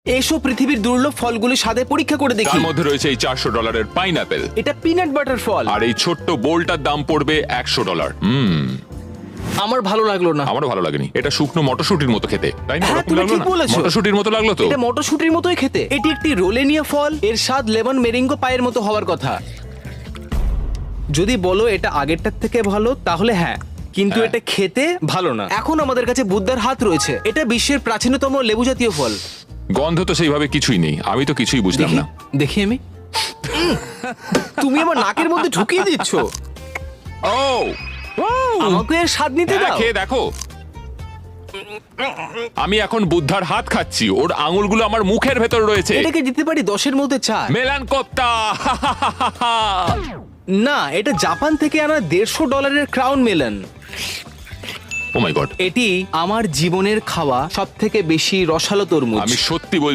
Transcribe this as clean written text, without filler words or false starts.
এসো পৃথিবীর দুর্লভ ফলগুলি স্বাদে পরীক্ষা করে দেখি। তার মধ্যে রয়েছে এই $400 পাইনাপেল, এটা পিনাট বাটার ফল। আর এই ছোট্ট বোলটার দাম পড়বে $100। আমার ভালো লাগলো না। আমারও ভালো লাগেনি। এটা শুকনো মটরশুটির মতো খেতে, তাই না? হ্যাঁ, ওরকম তুমি লাগলো ঠিক না? বলেছো। মটরশুটির মতো লাগলো তো। এটা মটরশুটির মতোই খেতে। এটি একটি রোলেনিয়া ফল, এর স্বাদ লেমন মেরিঙ্গো পায়ের মতো হওয়ার কথা। যদি বলো এটা আগেরটার থেকে ভালো তাহলে হ্যাঁ, কিন্তু হ্যাঁ। এটা খেতে ভালো না। এখন আমাদের কাছে বুদ্ধার হাত রয়েছে। এটা বিশ্বের প্রাচীনতম লেবু জাতীয় ফল। গন্ধ তো সেইভাবে কিছুই নেই, আমি তো কিছুই বুঝলাম দেখি না। দেখি আমি তুমি আমার নাকের মধ্যে ঢুকিয়ে দিচ্ছ। ও আমাকে এর স্বাদ নিতে হ্যাঁ, দাও। খেয়ে দেখো। আমি এখন বুদ্ধার হাত খাচ্ছি, ওর আঙুলগুলো আমার মুখের ভেতর রয়েছে। এটাকে দিতে পারি 10-এর মধ্যে 4। মেলান কোপ্তা। না, এটা জাপান থেকে আনা $150 ক্রাউন মেলন। ও মাই গড, এটি আমার জীবনের খাওয়া সব থেকে বেশি রসালো তরমুজ। আমি সত্যি বলছি